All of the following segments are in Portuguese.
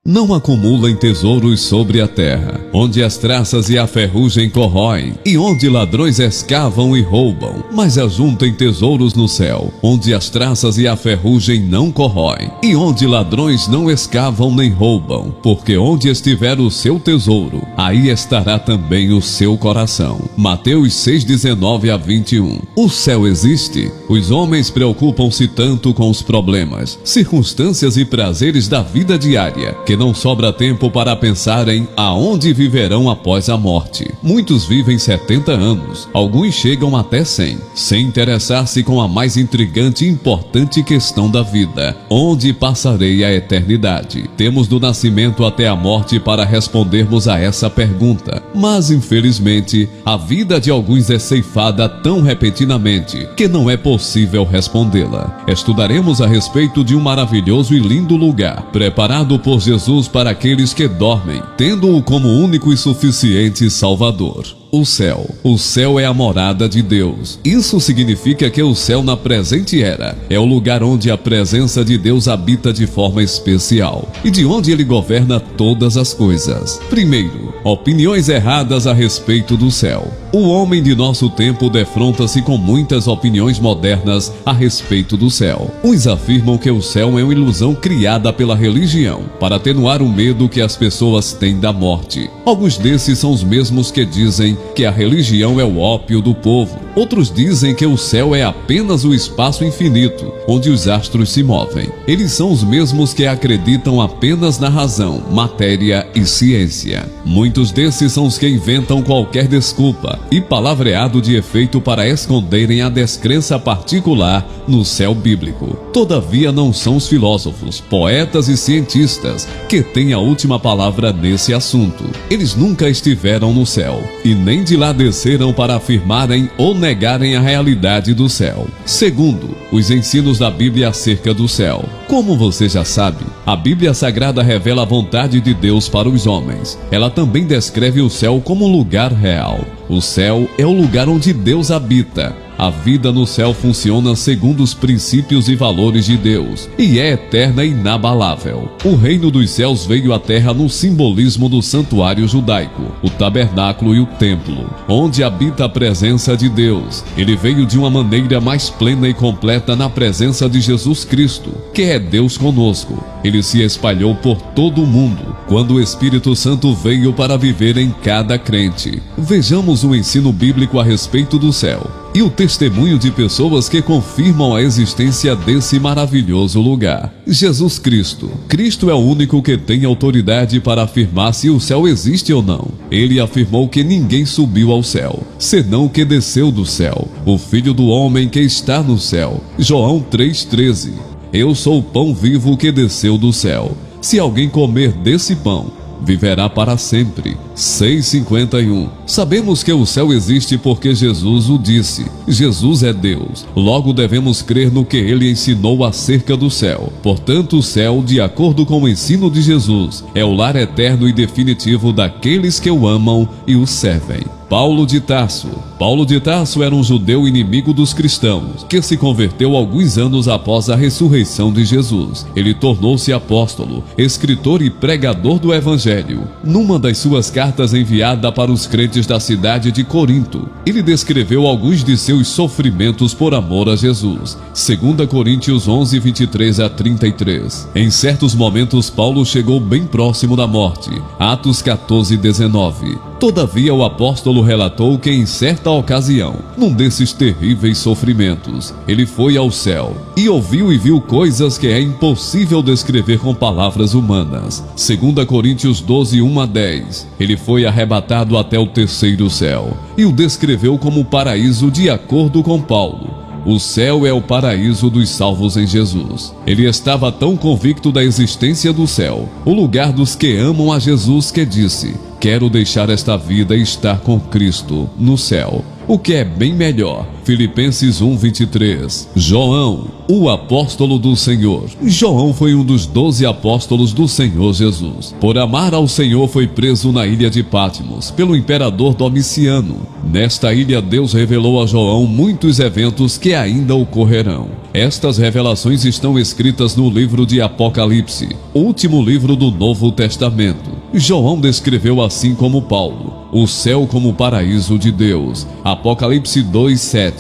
Não acumulem tesouros sobre a terra, onde as traças e a ferrugem corroem, e onde ladrões escavam e roubam, mas ajuntem tesouros no céu, onde as traças e a ferrugem não corroem, e onde ladrões não escavam nem roubam, porque onde estiver o seu tesouro, aí estará também o seu coração. Mateus 6:19-21. O céu existe? Os homens preocupam-se tanto com os problemas, circunstâncias e prazeres da vida diária, que não sobra tempo para pensar em aonde viverão após a morte. Muitos vivem 70 anos, alguns chegam até 100, sem interessar-se com a mais intrigante e importante questão da vida: onde passarei a eternidade? Temos do nascimento até a morte para respondermos a essa pergunta, mas infelizmente a vida de alguns é ceifada tão repentinamente que não é possível respondê-la. Estudaremos a respeito de um maravilhoso e lindo lugar, preparado por Jesus para aqueles que dormem, tendo-o como único e suficiente Salvador. O céu. O céu é a morada de Deus. Isso significa que o céu na presente era é o lugar onde a presença de Deus habita de forma especial e de onde ele governa todas as coisas. Primeiro, opiniões erradas a respeito do céu. O homem de nosso tempo defronta-se com muitas opiniões modernas a respeito do céu. Uns afirmam que o céu é uma ilusão criada pela religião para atenuar o medo que as pessoas têm da morte. Alguns desses são os mesmos que dizem que a religião é o ópio do povo. Outros dizem que o céu é apenas o espaço infinito, onde os astros se movem. Eles são os mesmos que acreditam apenas na razão, matéria e ciência. Muitos desses são os que inventam qualquer desculpa e palavreado de efeito para esconderem a descrença particular no céu bíblico. Todavia não são os filósofos, poetas e cientistas que têm a última palavra nesse assunto. Eles nunca estiveram no céu e nem de lá desceram para afirmarem ou negarem a realidade do céu. Segundo, os ensinos da Bíblia acerca do céu. Como você já sabe, a Bíblia Sagrada revela a vontade de Deus para os homens. Ela também descreve o céu como um lugar real. O céu é o lugar onde Deus habita. A vida no céu funciona segundo os princípios e valores de Deus e é eterna e inabalável. O reino dos céus veio à terra no simbolismo do santuário judaico, o tabernáculo e o templo, onde habita a presença de Deus. Ele veio de uma maneira mais plena e completa na presença de Jesus Cristo, que é Deus conosco. Ele se espalhou por todo o mundo quando o Espírito Santo veio para viver em cada crente. Vejamos o ensino bíblico a respeito do céu e o testemunho de pessoas que confirmam a existência desse maravilhoso lugar. Jesus Cristo. Cristo é o único que tem autoridade para afirmar se o céu existe ou não. Ele afirmou que ninguém subiu ao céu, senão o que desceu do céu, o Filho do Homem que está no céu. João 3,13. Eu sou o pão vivo que desceu do céu. Se alguém comer desse pão, viverá para sempre. 6,51. Sabemos que o céu existe porque Jesus o disse. Jesus é Deus. Logo devemos crer no que ele ensinou acerca do céu. Portanto, o céu, de acordo com o ensino de Jesus, é o lar eterno e definitivo daqueles que o amam e o servem. Paulo de Tarso. Paulo de Tarso era um judeu inimigo dos cristãos, que se converteu alguns anos após a ressurreição de Jesus. Ele tornou-se apóstolo, escritor e pregador do Evangelho. Numa das suas cartas enviada para os crentes da cidade de Corinto, ele descreveu alguns de seus sofrimentos por amor a Jesus. 2 Coríntios 11:23-33. Em certos momentos, Paulo chegou bem próximo da morte. Atos 14:19. Todavia, o apóstolo relatou que em certa ocasião, num desses terríveis sofrimentos, ele foi ao céu e ouviu e viu coisas que é impossível descrever com palavras humanas. 2 Coríntios 12:1-10. Ele foi arrebatado até o terceiro céu e o descreveu como paraíso de acordo com Paulo. O céu é o paraíso dos salvos em Jesus. Ele estava tão convicto da existência do céu, o lugar dos que amam a Jesus, que disse: quero deixar esta vida e estar com Cristo no céu. o que é bem melhor. Filipenses 1:23. João, o apóstolo do Senhor. João foi um dos 12 apóstolos do Senhor Jesus. Por amar ao Senhor, foi preso na ilha de Patmos pelo imperador Domiciano. Nesta ilha, Deus revelou a João muitos eventos que ainda ocorrerão. Estas revelações estão escritas no livro de Apocalipse, último livro do Novo Testamento. João descreveu, assim como Paulo, o céu como o paraíso de Deus. Apocalipse 2:7.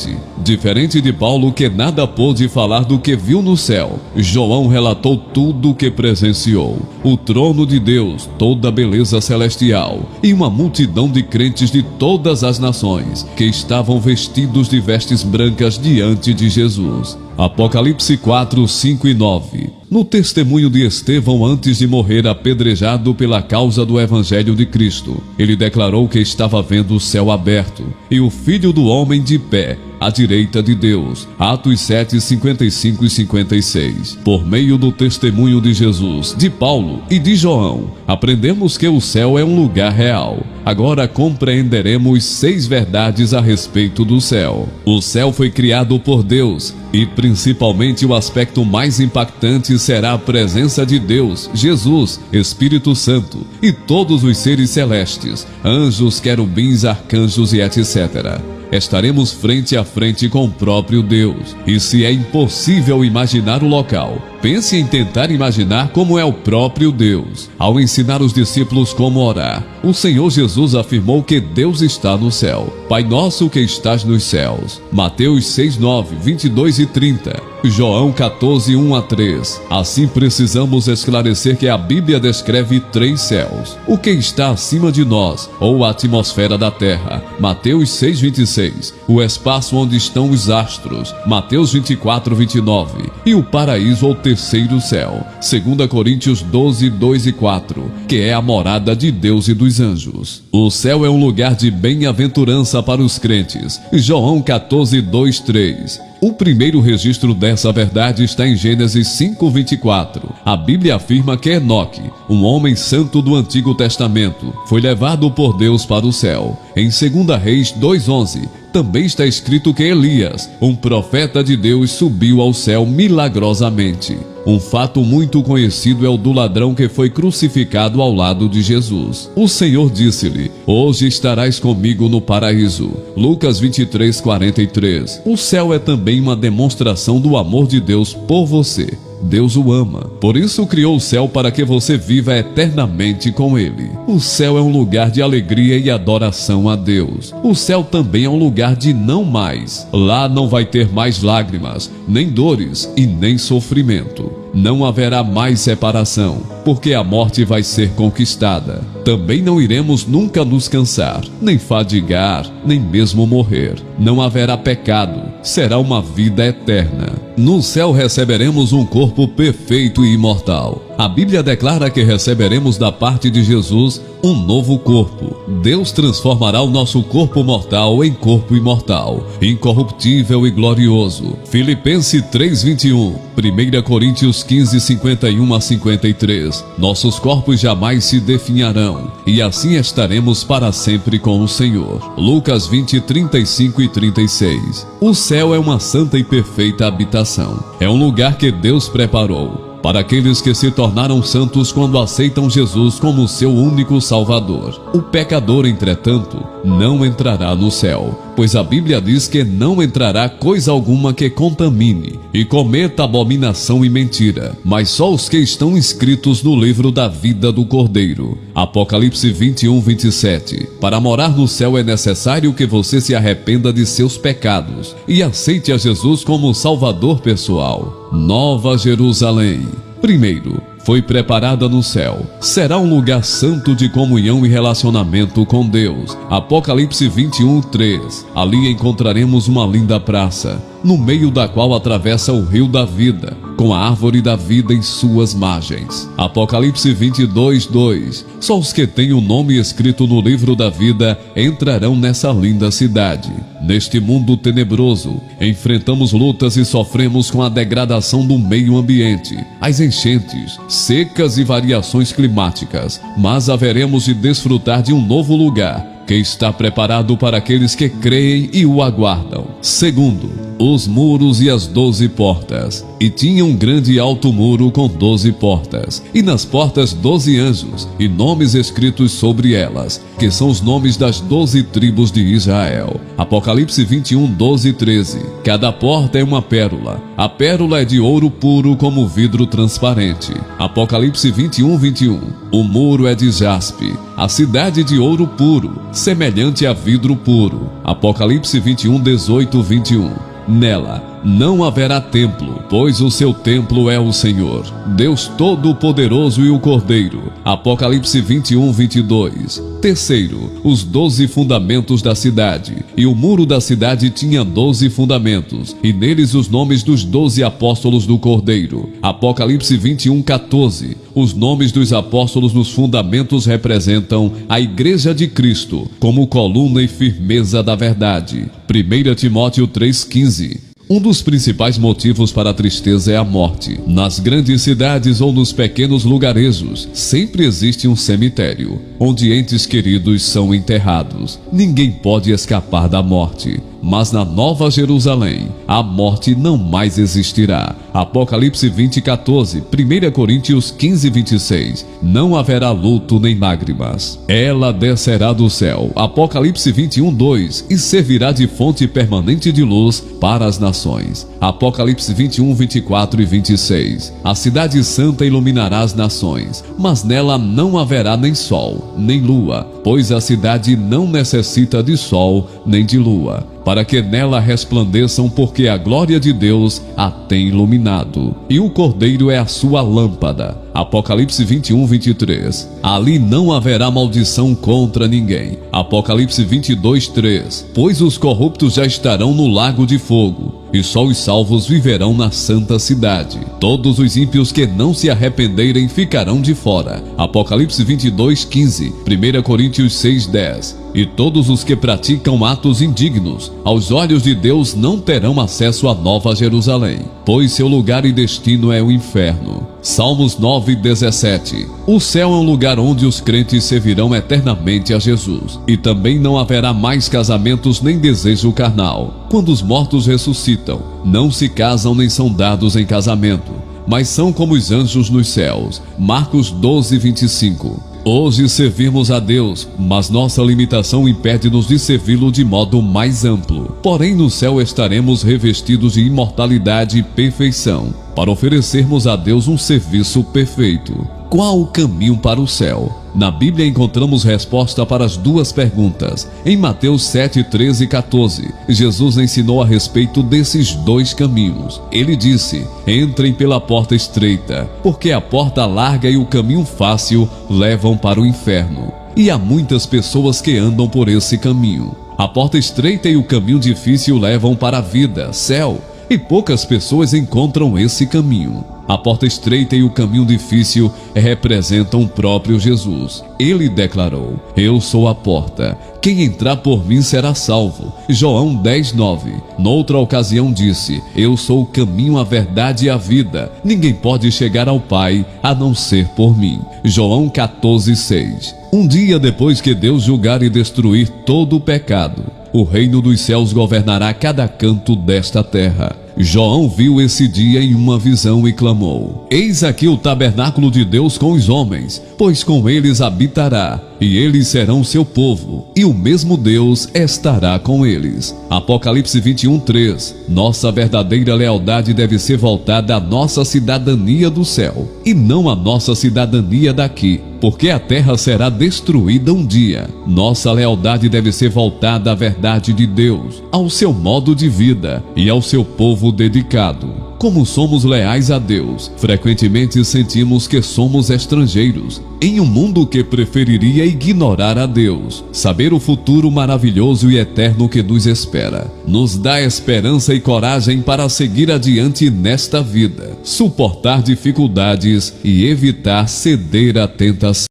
Diferente de Paulo, que nada pôde falar do que viu no céu, João relatou tudo o que presenciou: o trono de Deus, toda a beleza celestial e uma multidão de crentes de todas as nações que estavam vestidos de vestes brancas diante de Jesus. Apocalipse 4:5 e 9. No testemunho de Estevão antes de morrer apedrejado pela causa do Evangelho de Cristo, ele declarou que estava vendo o céu aberto e o Filho do Homem de pé à direita de Deus. Atos 7:55 e 56. Por meio do testemunho de Jesus, de Paulo e de João, aprendemos que o céu é um lugar real. Agora compreenderemos 6 verdades a respeito do céu. O céu foi criado por Deus e principalmente o aspecto mais impactante será a presença de Deus, Jesus, Espírito Santo e todos os seres celestes, anjos, querubins, arcanjos e etc. Estaremos frente a frente com o próprio Deus. E se é impossível imaginar o local, pense em tentar imaginar como é o próprio Deus. Ao ensinar os discípulos como orar, o Senhor Jesus afirmou que Deus está no céu. Pai nosso que estás nos céus. Mateus 6:9, 22 e 30. João 14:1 a 3. Assim precisamos esclarecer que a Bíblia descreve 3 céus: o que está acima de nós, ou a atmosfera da terra, Mateus 6:26, o espaço onde estão os astros, Mateus 24:29, e o paraíso ou terceiro céu, 2 Coríntios 12:2 e 4, que é a morada de Deus e dos anjos. O céu é um lugar de bem-aventurança para os crentes, João 14:2, 3. O primeiro registro dessa verdade está em Gênesis 5:24. A Bíblia afirma que Enoque, um homem santo do Antigo Testamento, foi levado por Deus para o céu. Em 2 Reis 2:11, também está escrito que Elias, um profeta de Deus, subiu ao céu milagrosamente. Um fato muito conhecido é o do ladrão que foi crucificado ao lado de Jesus. O Senhor disse-lhe: hoje estarás comigo no paraíso. Lucas 23:43. O céu é também uma demonstração do amor de Deus por você. Deus o ama, por isso criou o céu para que você viva eternamente com Ele. O céu é um lugar de alegria e adoração a Deus. O céu também é um lugar de não mais. Lá não vai ter mais lágrimas, nem dores e nem sofrimento. Não haverá mais separação, porque a morte vai ser conquistada. Também não iremos nunca nos cansar, nem fadigar, nem mesmo morrer. Não haverá pecado, será uma vida eterna. No céu receberemos um corpo perfeito e imortal. A Bíblia declara que receberemos da parte de Jesus um novo corpo. Deus transformará o nosso corpo mortal em corpo imortal, incorruptível e glorioso. Filipenses 3:21, 1 Coríntios 15:51 a 53. Nossos corpos jamais se definharão, e assim estaremos para sempre com o Senhor. Lucas 20:35 e 36. O céu é uma santa e perfeita habitação. É um lugar que Deus preparou para aqueles que se tornaram santos quando aceitam Jesus como seu único Salvador. O pecador, entretanto, não entrará no céu, pois a Bíblia diz que não entrará coisa alguma que contamine e cometa abominação e mentira, mas só os que estão inscritos no livro da vida do Cordeiro. Apocalipse 21:27. Para morar no céu é necessário que você se arrependa de seus pecados e aceite a Jesus como Salvador pessoal. Nova Jerusalém. Primeiro, foi preparada no céu. Será um lugar santo de comunhão e relacionamento com Deus. Apocalipse 21:3. Ali encontraremos uma linda praça, no meio da qual atravessa o rio da vida, com a árvore da vida em suas margens. Apocalipse 22:2. Só os que têm o nome escrito no livro da vida entrarão nessa linda cidade. Neste mundo tenebroso, enfrentamos lutas e sofremos com a degradação do meio ambiente, as enchentes, secas e variações climáticas, mas haveremos de desfrutar de um novo lugar, que está preparado para aqueles que creem e o aguardam. Segundo, os muros e as 12 portas. E tinha um grande e alto muro com 12 portas, e nas portas 12 anjos, e nomes escritos sobre elas, que são os nomes das 12 tribos de Israel. Apocalipse 21, 12 e 13. Cada porta é uma pérola. A pérola é de ouro puro como vidro transparente. Apocalipse 21, 21. O muro é de jaspe, a cidade de ouro puro, semelhante a vidro puro. Apocalipse 21, 18, 21. Nela não haverá templo, pois o seu templo é o Senhor, Deus Todo-Poderoso e o Cordeiro. Apocalipse 21, 22. Terceiro, os 12 fundamentos da cidade. E o muro da cidade tinha 12 fundamentos, e neles os nomes dos 12 apóstolos do Cordeiro. Apocalipse 21, 14. Os nomes dos apóstolos nos fundamentos representam a Igreja de Cristo, como coluna e firmeza da verdade. 1 Timóteo 3,15. Um dos principais motivos para a tristeza é a morte. Nas grandes cidades ou nos pequenos lugarejos, sempre existe um cemitério, onde entes queridos são enterrados. Ninguém pode escapar da morte. Mas na Nova Jerusalém, a morte não mais existirá. Apocalipse 20, 14, 1 Coríntios 15, 26. Não haverá luto nem lágrimas. Ela descerá do céu. Apocalipse 21, 2. E servirá de fonte permanente de luz para as nações. Apocalipse 21, 24 e 26. A cidade santa iluminará as nações, mas nela não haverá nem sol, nem lua, pois a cidade não necessita de sol nem de lua, para que nela resplandeçam, porque a glória de Deus a tem iluminado, e o Cordeiro é a sua lâmpada. Apocalipse 21, 23. Ali não haverá maldição contra ninguém. Apocalipse 22, 3. Pois os corruptos já estarão no lago de fogo, e só os salvos viverão na santa cidade. Todos os ímpios que não se arrependerem ficarão de fora. Apocalipse 22, 15. 1 Coríntios 6, 10. E todos os que praticam atos indignos, aos olhos de Deus, não terão acesso à Nova Jerusalém, pois seu lugar e destino é o inferno. Salmos 9, 17. O céu é um lugar onde os crentes servirão eternamente a Jesus, e também não haverá mais casamentos nem desejo carnal. Quando os mortos ressuscitam, não se casam nem são dados em casamento, mas são como os anjos nos céus. Marcos 12, 25. Hoje servimos a Deus, mas nossa limitação impede-nos de servi-lo de modo mais amplo. Porém, no céu estaremos revestidos de imortalidade e perfeição, para oferecermos a Deus um serviço perfeito. Qual o caminho para o céu? Na Bíblia encontramos resposta para as duas perguntas. Em Mateus 7, 13 e 14, Jesus ensinou a respeito desses dois caminhos. Ele disse: entrem pela porta estreita, porque a porta larga e o caminho fácil levam para o inferno. E há muitas pessoas que andam por esse caminho. A porta estreita e o caminho difícil levam para a vida, céu, e poucas pessoas encontram esse caminho. A porta estreita e o caminho difícil representam o próprio Jesus. Ele declarou: eu sou a porta, quem entrar por mim será salvo. João 10, 9. Noutra ocasião disse: eu sou o caminho, a verdade e a vida. Ninguém pode chegar ao Pai a não ser por mim. João 14, 6. Um dia depois que Deus julgar e destruir todo o pecado, o reino dos céus governará cada canto desta terra. João viu esse dia em uma visão e clamou: eis aqui o tabernáculo de Deus com os homens, pois com eles habitará, e eles serão seu povo, e o mesmo Deus estará com eles. Apocalipse 21, 3. Nossa verdadeira lealdade deve ser voltada à nossa cidadania do céu, e não à nossa cidadania daqui, porque a terra será destruída um dia. Nossa lealdade deve ser voltada à verdade de Deus, ao seu modo de vida e ao seu povo dedicado. Como somos leais a Deus, frequentemente sentimos que somos estrangeiros em um mundo que preferiria ignorar a Deus. Saber o futuro maravilhoso e eterno que nos espera nos dá esperança e coragem para seguir adiante nesta vida, suportar dificuldades e evitar ceder à tentação.